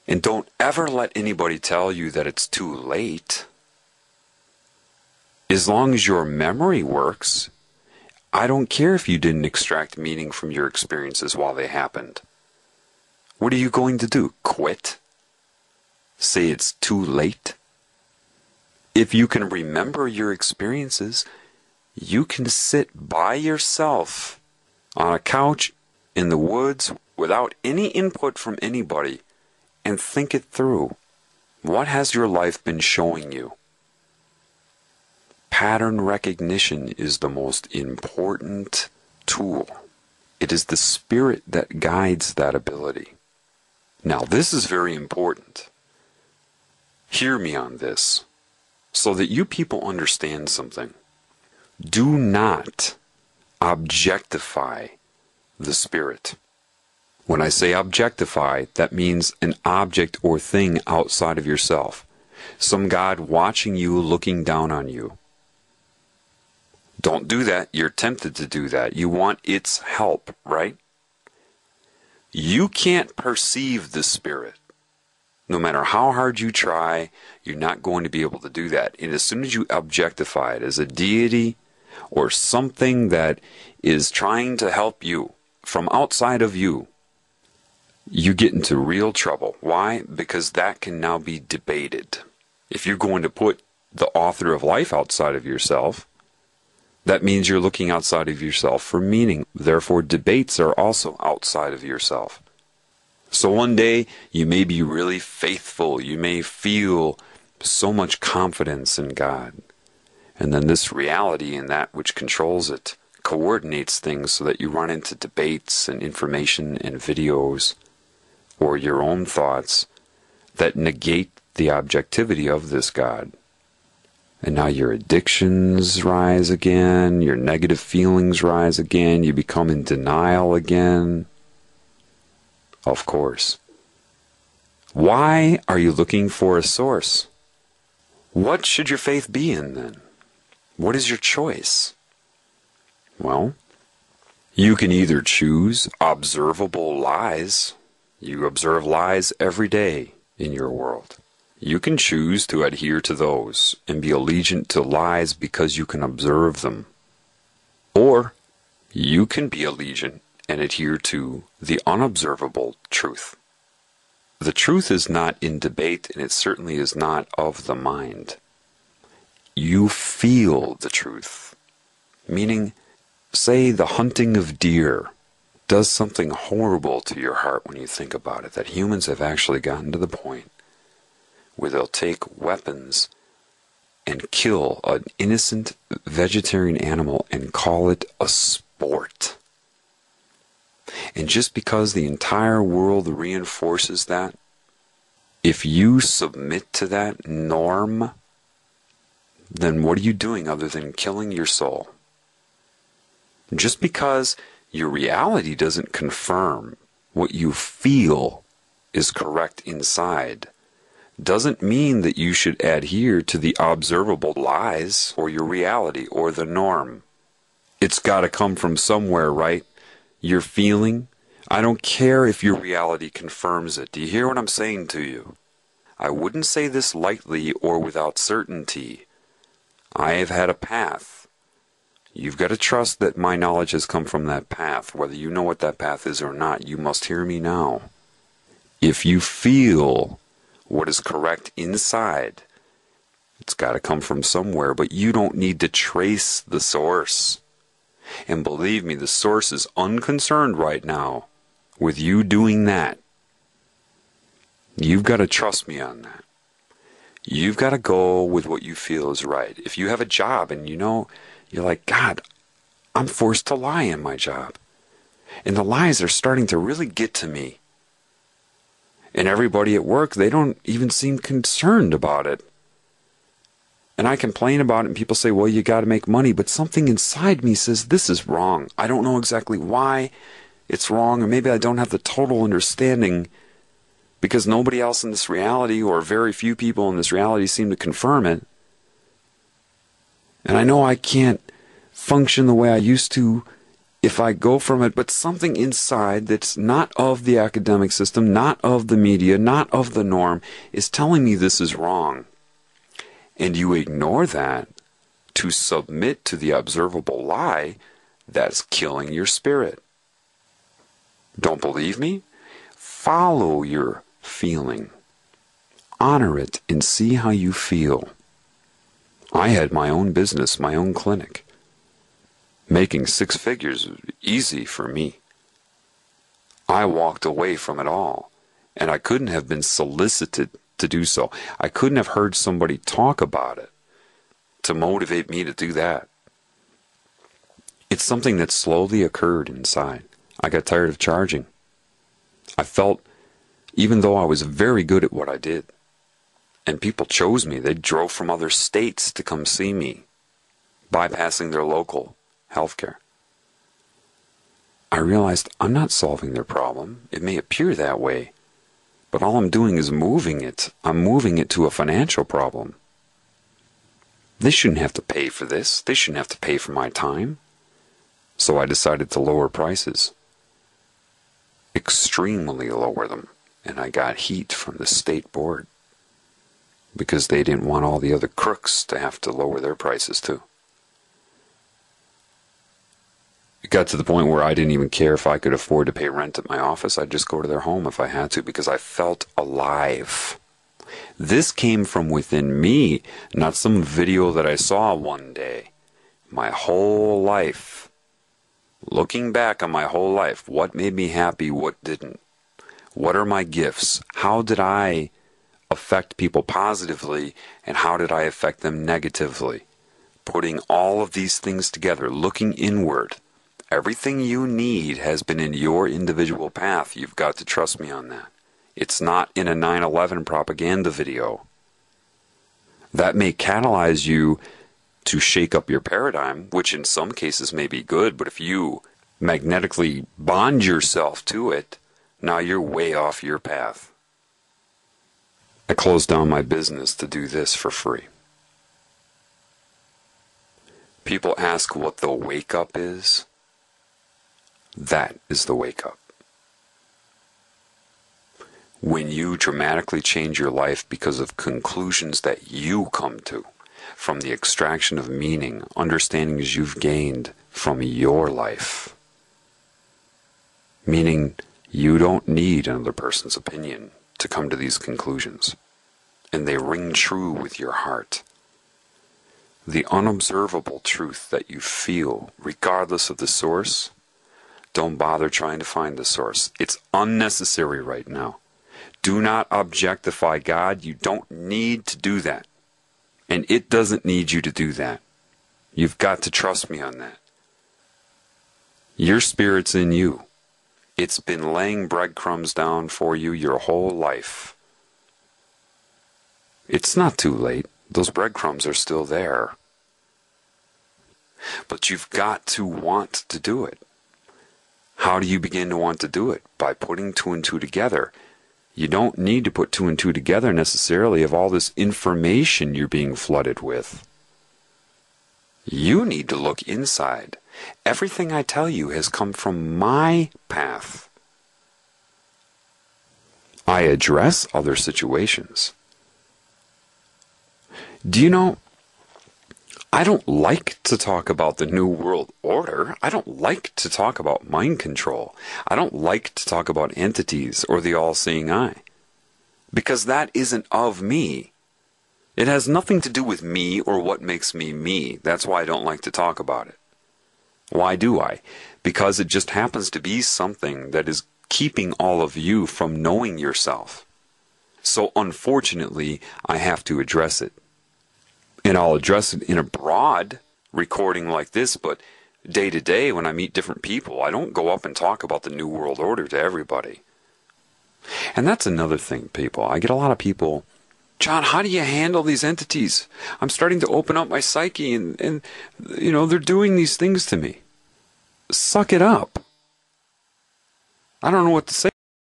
And don't ever let anybody tell you that it's too late. As long as your memory works, I don't care if you didn't extract meaning from your experiences while they happened. What are you going to do? Quit? Say it's too late? If you can remember your experiences, you can sit by yourself on a couch in the woods without any input from anybody and think it through. What has your life been showing you? Pattern recognition is the most important tool. It is the spirit that guides that ability. Now, this is very important. Hear me on this, so that you people understand something. Do not objectify the spirit. When I say objectify, that means an object or thing outside of yourself. Some God watching you, looking down on you. Don't do that. You're tempted to do that. You want its help, right? You can't perceive the spirit. No matter how hard you try, you're not going to be able to do that. And as soon as you objectify it as a deity or something that is trying to help you from outside of you, you get into real trouble. Why? Because that can now be debated. If you're going to put the author of life outside of yourself, that means you're looking outside of yourself for meaning. Therefore, debates are also outside of yourself. So one day, you may be really faithful. You may feel so much confidence in God. And then this reality and that which controls it coordinates things so that you run into debates and information and videos or your own thoughts that negate the objectivity of this God. And now your addictions rise again, your negative feelings rise again, you become in denial again. Of course. Why are you looking for a source? What should your faith be in then? What is your choice? Well, you can either choose observable lies. You observe lies every day in your world. You can choose to adhere to those and be allegiant to lies because you can observe them. Or you can be allegiant and adhere to the unobservable truth. The truth is not in debate, and it certainly is not of the mind. You feel the truth. Meaning, say the hunting of deer does something horrible to your heart when you think about it, that humans have actually gotten to the point where they'll take weapons and kill an innocent vegetarian animal and call it a sport. And just because the entire world reinforces that, if you submit to that norm, then what are you doing other than killing your soul? Just because your reality doesn't confirm what you feel is correct inside doesn't mean that you should adhere to the observable lies or your reality or the norm. It's got to come from somewhere, right? Your feeling. I don't care if your reality confirms it. Do you hear what I'm saying to you? I wouldn't say this lightly or without certainty. I have had a path. You've got to trust that my knowledge has come from that path. Whether you know what that path is or not, you must hear me now. If you feel what is correct inside, it's got to come from somewhere, but you don't need to trace the source. And believe me, the source is unconcerned right now with you doing that. You've got to trust me on that. You've got to go with what you feel is right. If you have a job and you know, you're like, God, I'm forced to lie in my job. And the lies are starting to really get to me. And everybody at work, they don't even seem concerned about it. And I complain about it and people say, well, you got to make money. But something inside me says, this is wrong. I don't know exactly why it's wrong, or maybe I don't have the total understanding because nobody else in this reality, or very few people in this reality, seem to confirm it. And I know I can't function the way I used to if I go from it, but something inside that's not of the academic system, not of the media, not of the norm, is telling me this is wrong. And you ignore that to submit to the observable lie, that's killing your spirit. Don't believe me? Follow your feeling. Honor it and see how you feel. I had my own business, my own clinic. Making 6 figures was easy for me. I walked away from it all, and I couldn't have been solicited to do so. I couldn't have heard somebody talk about it to motivate me to do that. It's something that slowly occurred inside. I got tired of charging. I felt, even though I was very good at what I did, and people chose me, they drove from other states to come see me, bypassing their local healthcare. I realized I'm not solving their problem. It may appear that way, but all I'm doing is moving it. I'm moving it to a financial problem. They shouldn't have to pay for this. They shouldn't have to pay for my time. So I decided to lower prices. Extremely lower them. And I got heat from the state board, because they didn't want all the other crooks to have to lower their prices too. It got to the point where I didn't even care if I could afford to pay rent at my office. I'd just go to their home if I had to, because I felt alive. This came from within me, not some video that I saw one day. My whole life, looking back on my whole life, what made me happy, what didn't? What are my gifts? How did I affect people positively, and how did I affect them negatively? Putting all of these things together, looking inward. Everything you need has been in your individual path. You've got to trust me on that. It's not in a 9/11 propaganda video. That may catalyze you to shake up your paradigm, which in some cases may be good, but if you magnetically bond yourself to it, now you're way off your path. I closed down my business to do this for free. People ask what the wake-up is. That is the wake-up. When you dramatically change your life because of conclusions that you come to, from the extraction of meaning, understandings you've gained from your life. Meaning, you don't need another person's opinion to come to these conclusions, and they ring true with your heart. The unobservable truth that you feel, regardless of the source, don't bother trying to find the source. It's unnecessary right now. Do not objectify God. You don't need to do that. And it doesn't need you to do that. You've got to trust me on that. Your spirit's in you. It's been laying breadcrumbs down for you your whole life. It's not too late. Those breadcrumbs are still there. But you've got to want to do it. How do you begin to want to do it? By putting 2 and 2 together. You don't need to put 2 and 2 together necessarily of all this information you're being flooded with. You need to look inside. Everything I tell you has come from my path. I address other situations. Do you know, I don't like to talk about the New World Order. I don't like to talk about mind control. I don't like to talk about entities or the all-seeing eye. Because that isn't of me. It has nothing to do with me or what makes me me. That's why I don't like to talk about it. Why do I? Because it just happens to be something that is keeping all of you from knowing yourself. So unfortunately, I have to address it. And I'll address it in a broad recording like this, but day to day when I meet different people, I don't go up and talk about the New World Order to everybody. And that's another thing, people. I get a lot of people, John, how do you handle these entities? I'm starting to open up my psyche and you know, they're doing these things to me. Suck it up. I don't know what to say.